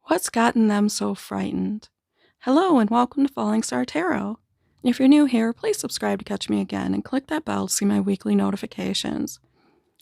What's gotten them so frightened? Hello and welcome to Falling Star Tarot. If you're new here, please subscribe to catch me again and click that bell to see my weekly notifications.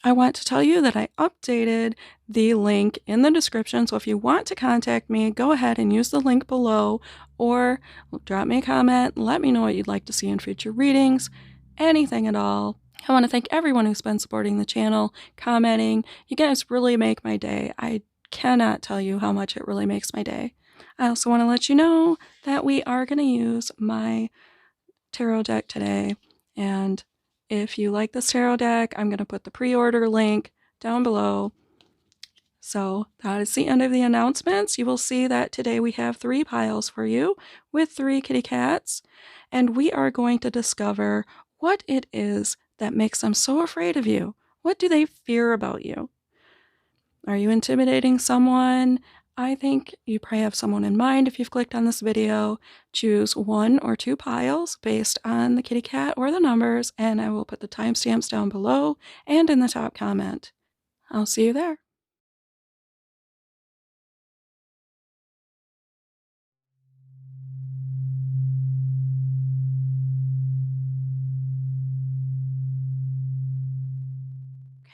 I want to tell you that I updated the link in the description, so if you want to contact me, go ahead and use the link below or drop me a comment, let me know what you'd like to see in future readings, anything at all. I want to thank everyone who's been supporting the channel, commenting. You guys really make my day. I cannot tell you how much it really makes my day. I also want to let you know that we are going to use my tarot deck today. And if you like this tarot deck, I'm going to put the pre-order link down below. So that is the end of the announcements. You will see that today we have 3 piles for you with 3 kitty cats. And we are going to discover what it is that makes them so afraid of you. What do they fear about you? Are you intimidating someone? I think you probably have someone in mind if you've clicked on this video. Choose 1 or 2 piles based on the kitty cat or the numbers, and I will put the timestamps down below and in the top comment. I'll see you there.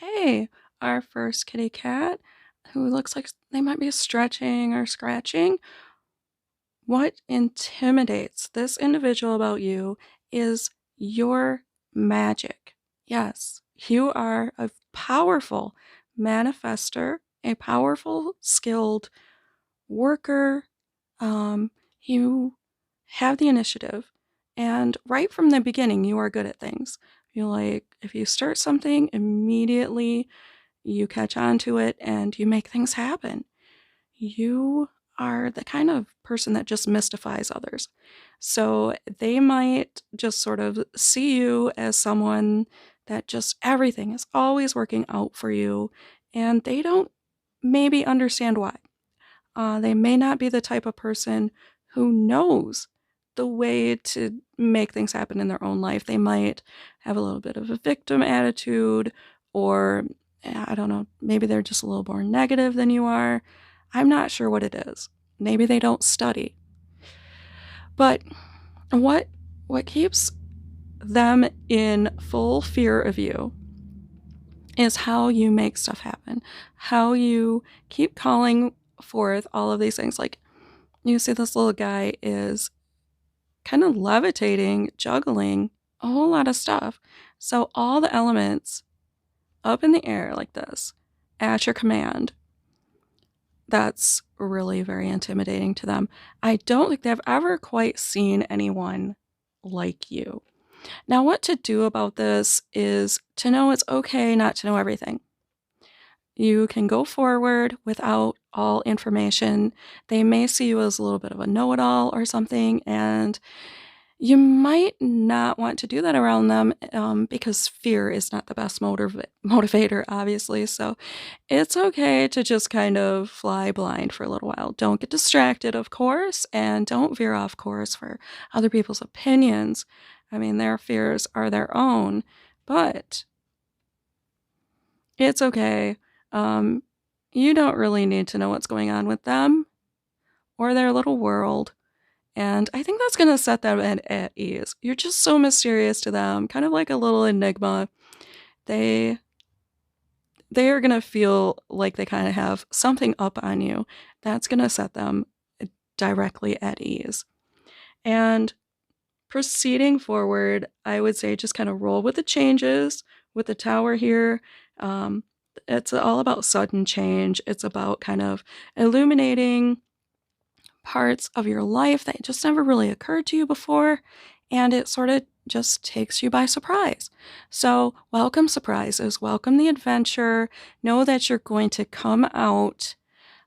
Okay, our first kitty cat, who looks like they might be stretching or scratching. What intimidates this individual about you is your magic. Yes, you are a powerful manifester, a powerful, skilled worker. You have the initiative, and right from the beginning, you are good at things. If you start something, immediately you catch on to it and you make things happen. You are the kind of person that just mystifies others. So they might just sort of see you as someone that just everything is always working out for you, and they don't maybe understand why. They may not be the type of person who knows the way to make things happen in their own life. They might have a little bit of a victim attitude, or I don't know, maybe they're just a little more negative than you are. I'm not sure what it is. Maybe they don't study. But what keeps them in full fear of you is how you make stuff happen, how you keep calling forth all of these things. Like, you see this little guy is kind of levitating, juggling a whole lot of stuff. So all the elements up in the air like this at your command, that's really very intimidating to them. I don't think they've ever quite seen anyone like you. Now, what to do about this is to know it's okay not to know everything. You can go forward without all information. They may see you as a little bit of a know-it-all or something, and you might not want to do that around them because fear is not the best motivator, obviously. So it's okay to just kind of fly blind for a little while. Don't get distracted, of course, and don't veer off course for other people's opinions. I mean, their fears are their own, but it's okay. You don't really need to know what's going on with them or their little world. And I think that's going to set them at ease. You're just so mysterious to them, kind of like a little enigma. They are going to feel like they kind of have something up on you. That's going to set them directly at ease. And proceeding forward, I would say just kind of roll with the changes with the tower here. It's all about sudden change. It's about kind of illuminating parts of your life that just never really occurred to you before, and it sort of just takes you by surprise. So welcome surprises, welcome the adventure. Know that you're going to come out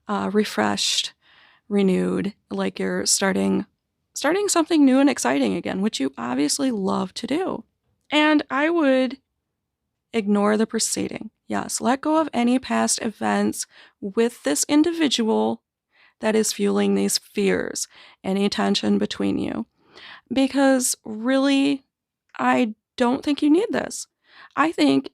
refreshed, renewed, like you're starting something new and exciting again, which you obviously love to do. And I would ignore the preceding. Yes, let go of any past events with this individual that is fueling these fears, any tension between you. Because really, I don't think you need this. I think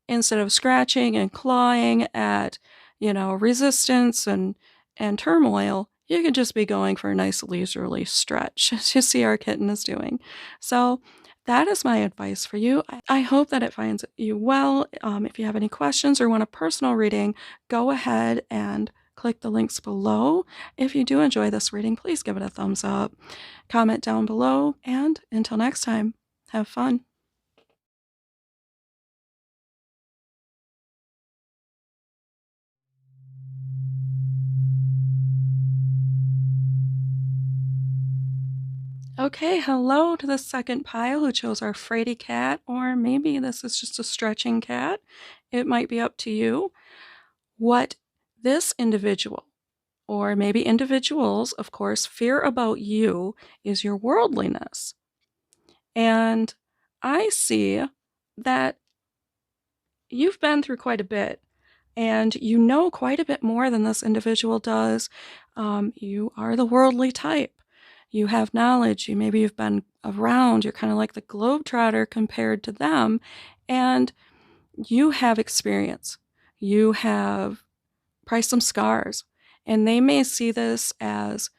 instead of scratching and clawing at, resistance and and turmoil, you could just be going for a nice leisurely stretch, as you see our kitten is doing. So that is my advice for you. I hope that it finds you well. If you have any questions or want a personal reading, go ahead and click the links below. If you do enjoy this reading, please give it a thumbs up, comment down below, and until next time, have fun. Okay, hello to the second pile who chose our fraidy cat, or maybe this is just a stretching cat. It might be up to you. What this individual, or maybe individuals, of course, fear about you is your worldliness. And I see that you've been through quite a bit and you know quite a bit more than this individual does. You are the worldly type. You have knowledge. Maybe you've been around. You're kind of like the globetrotter compared to them. And you have experience. You have probably some scars. And they may see this as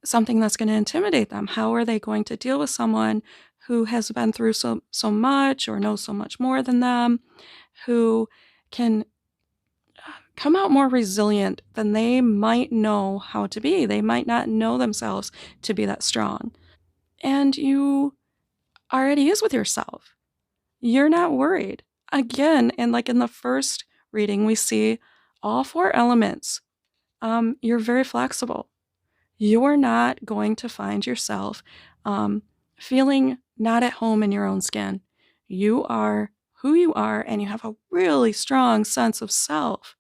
something that's going to intimidate them. How are they going to deal with someone who has been through so much or knows so much more than them, who can come out more resilient than they might know how to be? They might not know themselves to be that strong. And you are at ease with yourself. You're not worried. Again, and like in the first reading, we see all four elements. You're very flexible. You're not going to find yourself feeling not at home in your own skin. You are who you are, and you have a really strong sense of self.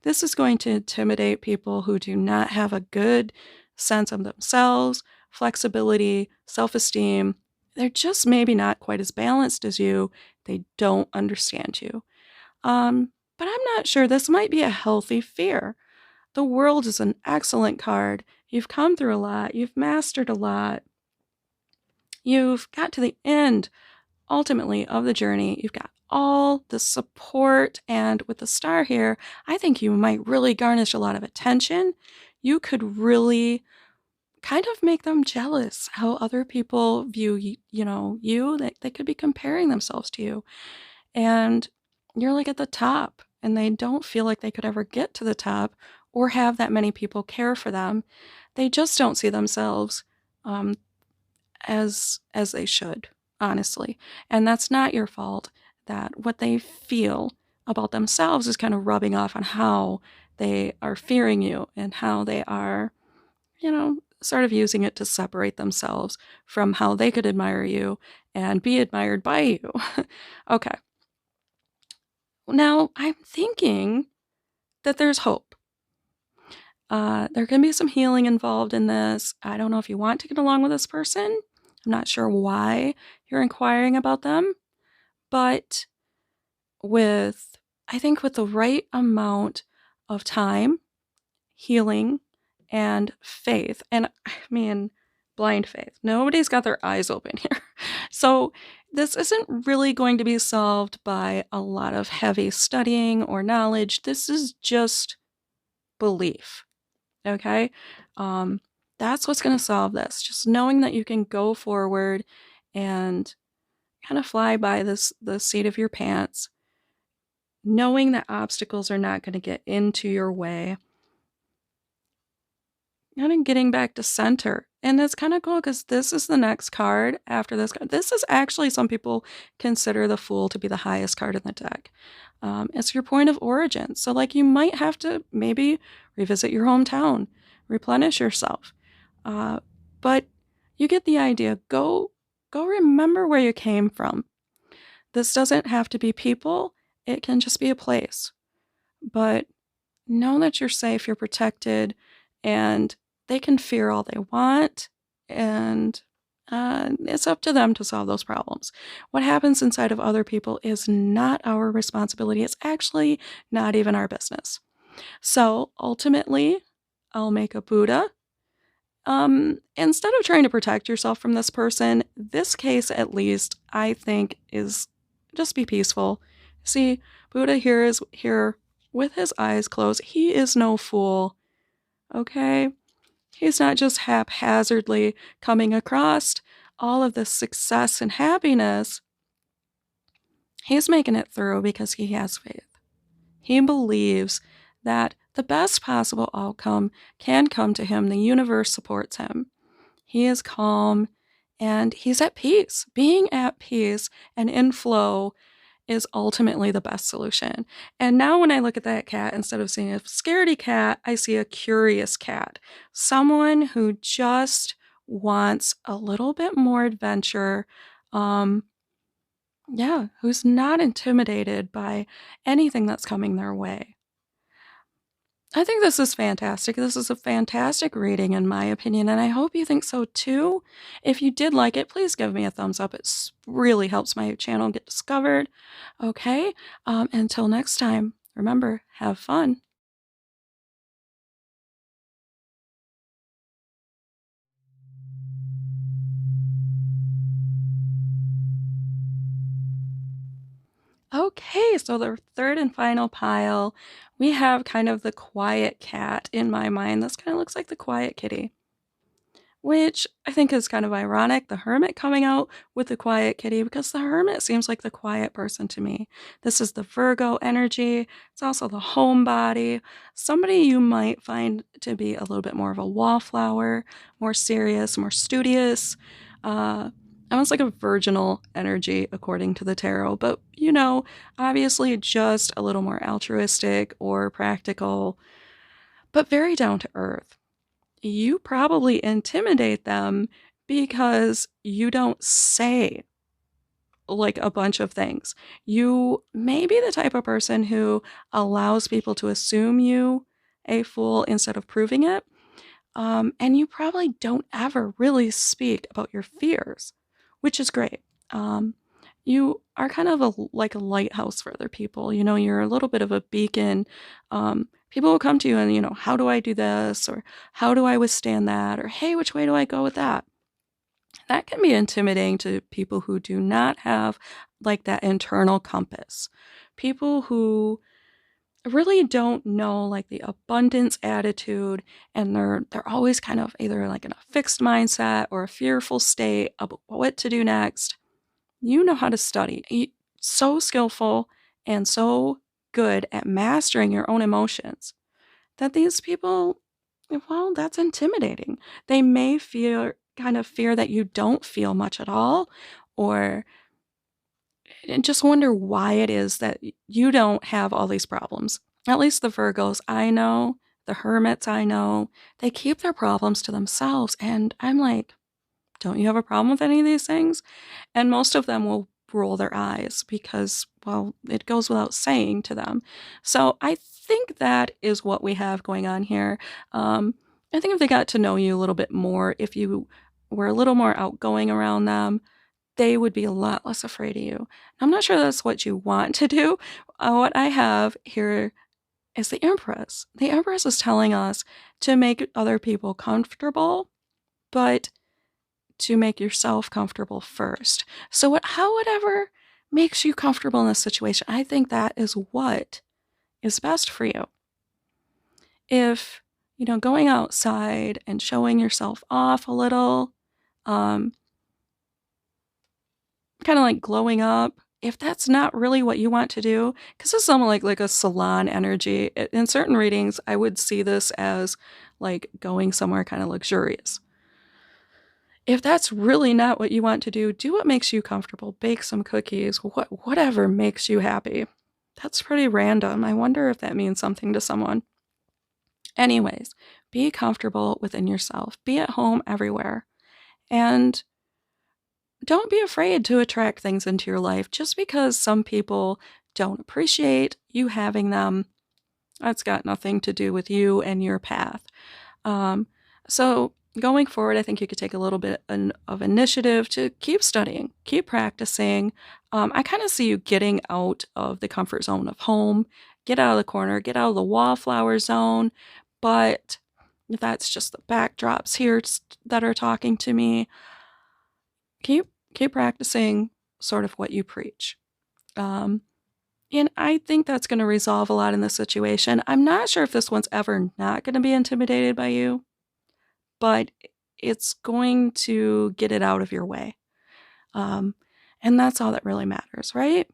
This is going to intimidate people who do not have a good sense of themselves, flexibility, self esteem. They're just maybe not quite as balanced as you. They don't understand you. But I'm not sure. This might be a healthy fear. The World is an excellent card. You've come through a lot. You've mastered a lot. You've got to the end, ultimately, of the journey. You've got all the support. And with the star here, I think you might really garnish a lot of attention. You could really kind of make them jealous how other people view you. They could be comparing themselves to you. And you're like at the top, and they don't feel like they could ever get to the top or have that many people care for them. They just don't see themselves um, as they should, honestly. And that's not your fault. That what they feel about themselves is kind of rubbing off on how they are fearing you and how they are, sort of using it to separate themselves from how they could admire you and be admired by you. Okay. Now, I'm thinking that there's hope. There can be some healing involved in this. I don't know if you want to get along with this person. I'm not sure why you're inquiring about them, but I think with the right amount of time, healing, and faith, and I mean, blind faith. Nobody's got their eyes open here. So this isn't really going to be solved by a lot of heavy studying or knowledge. This is just belief. Okay? That's what's going to solve this. Just knowing that you can go forward and kind of fly by the seat of your pants, knowing that obstacles are not going to get into your way, kind of getting back to center. And it's kind of cool because this is the next card after this card. This is actually, some people consider the Fool to be the highest card in the deck. It's your point of origin. So, like, you might have to maybe revisit your hometown, replenish yourself. But you get the idea. Go remember where you came from. This doesn't have to be people. It can just be a place. But know that you're safe, you're protected, and they can fear all they want, and it's up to them to solve those problems. What happens inside of other people is not our responsibility. It's actually not even our business. So ultimately, I'll make a Buddha. Instead of trying to protect yourself from this person, this case at least, I think, is just be peaceful. See, Buddha here is here with his eyes closed. He is no fool. Okay? He's not just haphazardly coming across all of this success and happiness. He's making it through because he has faith. He believes that the best possible outcome can come to him. The universe supports him. He is calm and he's at peace. Being at peace and in flow is ultimately the best solution. And now, when I look at that cat, instead of seeing a scaredy cat, I see a curious cat. Someone who just wants a little bit more adventure. Um, yeah, who's not intimidated by anything that's coming their way. I think this is fantastic. This is a fantastic reading, in my opinion, and I hope you think so too. If you did like it, please give me a thumbs up. It really helps my channel get discovered. Okay, until next time, remember, have fun. Okay, so the third and final pile, we have kind of the quiet cat in my mind. This kind of looks like the quiet kitty. Which I think is kind of ironic, the hermit coming out with the quiet kitty, because the hermit seems like the quiet person to me. This is the Virgo energy. It's also the homebody. Somebody you might find to be a little bit more of a wallflower, more serious, more studious. Almost like a virginal energy, according to the tarot. But, obviously just a little more altruistic or practical, but very down to earth. You probably intimidate them because you don't say like a bunch of things. You may be the type of person who allows people to assume you a fool instead of proving it. And you probably don't ever really speak about your fears, which is great. Um, you are kind of like a lighthouse for other people. You're a little bit of a beacon. People will come to you and, how do I do this? Or how do I withstand that? Or, hey, which way do I go with that? That can be intimidating to people who do not have like that internal compass. People who really don't know like the abundance attitude, and they're always kind of either like in a fixed mindset or a fearful state about what to do next. You know how to study. So skillful and so good at mastering your own emotions that these people, well, that's intimidating. They may fear that you don't feel much at all, or and just wonder why it is that you don't have all these problems. At least the Virgos I know, the hermits I know, they keep their problems to themselves. And I'm like, don't you have a problem with any of these things? And most of them will roll their eyes because, well, it goes without saying to them. So I think that is what we have going on here. I think if they got to know you a little bit more, if you were a little more outgoing around them, they would be a lot less afraid of you. I'm not sure that's what you want to do. What I have here is the Empress. The Empress is telling us to make other people comfortable, but to make yourself comfortable first. So whatever makes you comfortable in this situation, I think that is what is best for you. If, going outside and showing yourself off a little, um, kind of like glowing up, if that's not really what you want to do, because this is something like a salon energy. In certain readings, I would see this as like going somewhere kind of luxurious. If that's really not what you want to do what makes you comfortable. Bake some cookies, whatever makes you happy. That's pretty random. I wonder if that means something to someone. Anyways, be comfortable within yourself. Be at home everywhere. And don't be afraid to attract things into your life. Just because some people don't appreciate you having them, that's got nothing to do with you and your path. Um, so going forward, I think you could take a little bit of initiative to keep studying, keep practicing. I kind of see you getting out of the comfort zone of home, get out of the corner, get out of the wallflower zone. But that's just the backdrops here that are talking to me. Keep practicing sort of what you preach. Um, And I think that's gonna resolve a lot in this situation. I'm not sure if this one's ever not gonna be intimidated by you, but it's going to get it out of your way. Um, and that's all that really matters, right?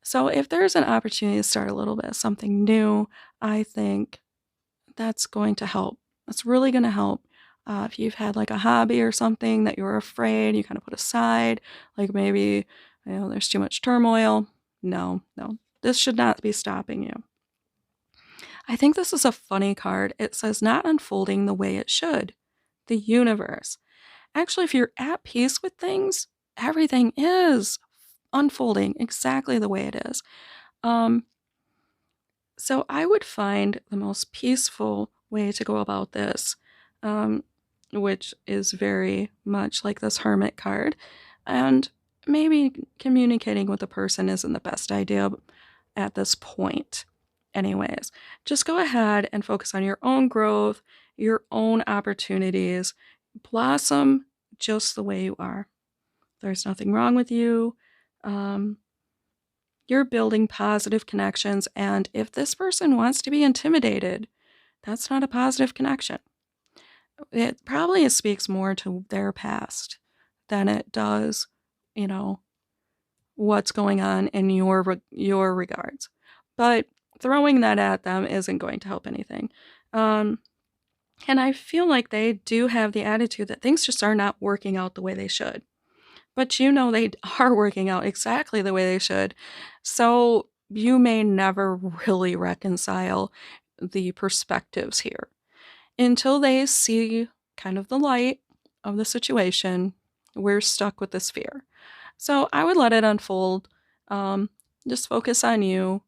So if there's an opportunity to start a little bit of something new, I think that's going to help. That's really gonna help. If you've had like a hobby or something that you were afraid you kind of put aside, like maybe there's too much turmoil. No, no, this should not be stopping you. I think this is a funny card. It says not unfolding the way it should. The universe. Actually, if you're at peace with things, everything is unfolding exactly the way it is. Um, So I would find the most peaceful way to go about this, um, which is very much like this hermit card. And maybe communicating with the person isn't the best idea at this point. Anyways, just go ahead and focus on your own growth, your own opportunities. Blossom just the way you are. There's nothing wrong with you. Um, you're building positive connections, and if this person wants to be intimidated, that's not a positive connection. It probably speaks more to their past than it does, you know, what's going on in your regards. But throwing that at them isn't going to help anything. Um, and I feel like they do have the attitude that things just are not working out the way they should. But they are working out exactly the way they should. So you may never really reconcile the perspectives here until they see kind of the light of the situation. We're stuck with this fear. So I would let it unfold. Um, just focus on you,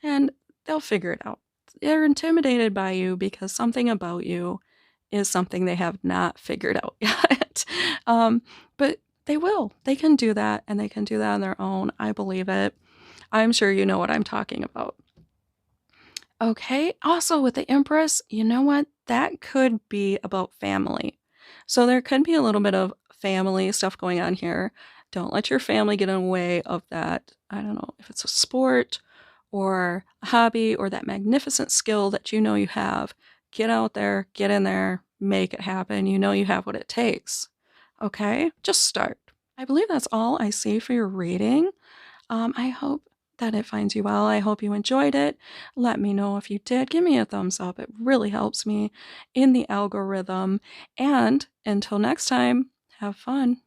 and they'll figure it out. They're intimidated by you because something about you is something they have not figured out yet. But they will. They can do that, and they can do that on their own. I believe it. I'm sure you know what I'm talking about. Okay. Also, with the Empress, you know what? That could be about family. So there could be a little bit of family stuff going on here. Don't let your family get in the way of that. I don't know if it's a sport or a hobby or that magnificent skill that you know you have. Get out there, get in there, make it happen. You know you have what it takes. Okay? Just start. I believe that's all I see for your reading. I hope that it finds you well. I hope you enjoyed it. Let me know if you did. Give me a thumbs up. It really helps me in the algorithm. And until next time, have fun.